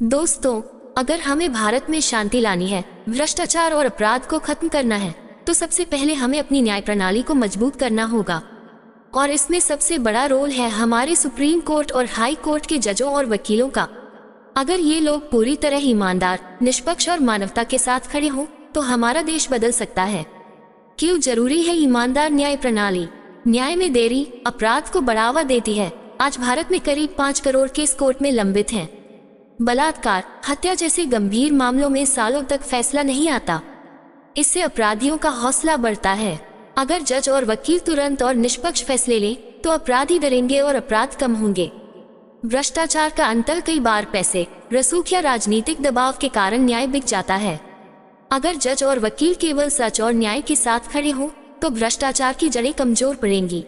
दोस्तों, अगर हमें भारत में शांति लानी है, भ्रष्टाचार और अपराध को खत्म करना है, तो सबसे पहले हमें अपनी न्याय प्रणाली को मजबूत करना होगा। और इसमें सबसे बड़ा रोल है हमारे सुप्रीम कोर्ट और हाई कोर्ट के जजों और वकीलों का। अगर ये लोग पूरी तरह ईमानदार, निष्पक्ष और मानवता के साथ खड़े हों, तो हमारा देश बदल सकता है। क्यों जरूरी है ईमानदार न्याय प्रणाली? न्याय में देरी अपराध को बढ़ावा देती है। आज भारत में करीब 5 करोड़ केस कोर्ट में लंबित हैं। बलात्कार, हत्या जैसे गंभीर मामलों में सालों तक फैसला नहीं आता। इससे अपराधियों का हौसला बढ़ता है। अगर जज और वकील तुरंत और निष्पक्ष फैसले लें, तो अपराधी डरेंगे और अपराध कम होंगे। भ्रष्टाचार का अंतर कई बार पैसे, रसूख या राजनीतिक दबाव के कारण न्याय बिक जाता है। अगर जज और वकील केवल सच और न्याय के साथ खड़े हों, तो भ्रष्टाचार की जड़ें कमजोर पड़ेंगी।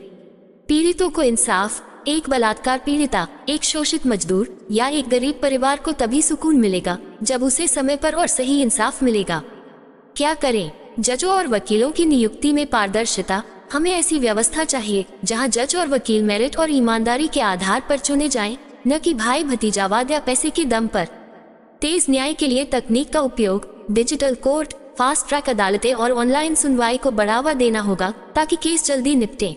पीड़ितों को इंसाफ, एक बलात्कार पीड़िता, एक शोषित मजदूर या एक गरीब परिवार को तभी सुकून मिलेगा जब उसे समय पर और सही इंसाफ मिलेगा। क्या करें? जजों और वकीलों की नियुक्ति में पारदर्शिता। हमें ऐसी व्यवस्था चाहिए जहां जज और वकील मेरिट और ईमानदारी के आधार पर चुने जाएं, न कि भाई भतीजावाद या पैसे के दम पर। तेज न्याय के लिए तकनीक का उपयोग, डिजिटल कोर्ट, फास्ट ट्रैक अदालतें और ऑनलाइन सुनवाई को बढ़ावा देना होगा ताकि केस जल्दी निपटे।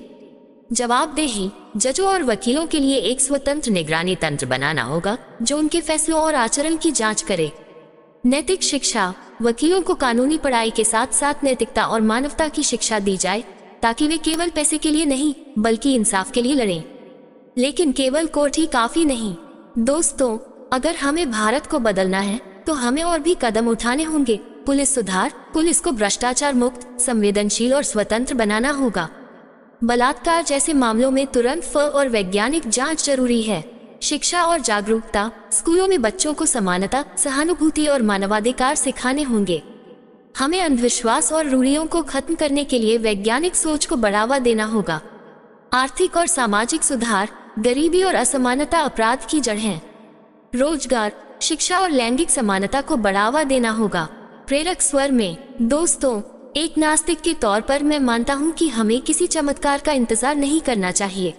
जवाबदेही, जजों और वकीलों के लिए एक स्वतंत्र निगरानी तंत्र बनाना होगा जो उनके फैसलों और आचरण की जांच करे। नैतिक शिक्षा, वकीलों को कानूनी पढ़ाई के साथ साथ नैतिकता और मानवता की शिक्षा दी जाए ताकि वे केवल पैसे के लिए नहीं बल्कि इंसाफ के लिए लड़ें। लेकिन केवल कोर्ट ही काफी नहीं। दोस्तों, अगर हमें भारत को बदलना है तो हमें और भी कदम उठाने होंगे। पुलिस सुधार, पुलिस को भ्रष्टाचार मुक्त, संवेदनशील और स्वतंत्र बनाना होगा। बलात्कार जैसे मामलों में तुरंत और वैज्ञानिक जांच जरूरी है। शिक्षा और जागरूकता, स्कूलों में बच्चों को समानता, सहानुभूति और मानवाधिकार सिखाने होंगे। हमें अंधविश्वास और रूढ़ियों को खत्म करने के लिए वैज्ञानिक सोच को बढ़ावा देना होगा। आर्थिक और सामाजिक सुधार, गरीबी और असमानता अपराध की जड़ हैं। रोजगार, शिक्षा और लैंगिक समानता को बढ़ावा देना होगा। प्रेरक स्वर में, दोस्तों, एक नास्तिक के तौर पर मैं मानता हूं कि हमें किसी चमत्कार का इंतजार नहीं करना चाहिए।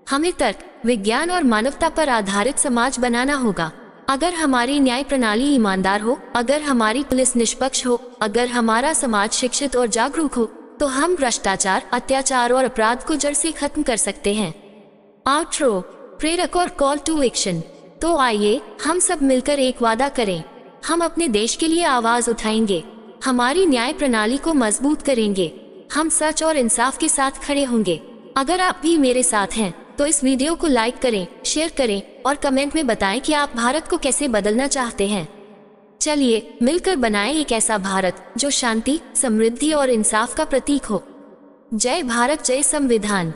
हमें तर्क, विज्ञान और मानवता पर आधारित समाज बनाना होगा। अगर हमारी न्याय प्रणाली ईमानदार हो, अगर हमारी पुलिस निष्पक्ष हो, अगर हमारा समाज शिक्षित और जागरूक हो, तो हम भ्रष्टाचार, अत्याचार और अपराध को जड़ से खत्म कर सकते हैं। आउट्रो, प्रेरक और कॉल टू एक्शन। तो आइए हम सब मिलकर एक वादा करें। हम अपने देश के लिए आवाज उठाएंगे, हमारी न्याय प्रणाली को मजबूत करेंगे। हम सच और इंसाफ के साथ खड़े होंगे। अगर आप भी मेरे साथ हैं तो इस वीडियो को लाइक करें, शेयर करें और कमेंट में बताएं कि आप भारत को कैसे बदलना चाहते हैं। चलिए मिलकर बनाएं एक ऐसा भारत जो शांति, समृद्धि और इंसाफ का प्रतीक हो। जय भारत, जय संविधान।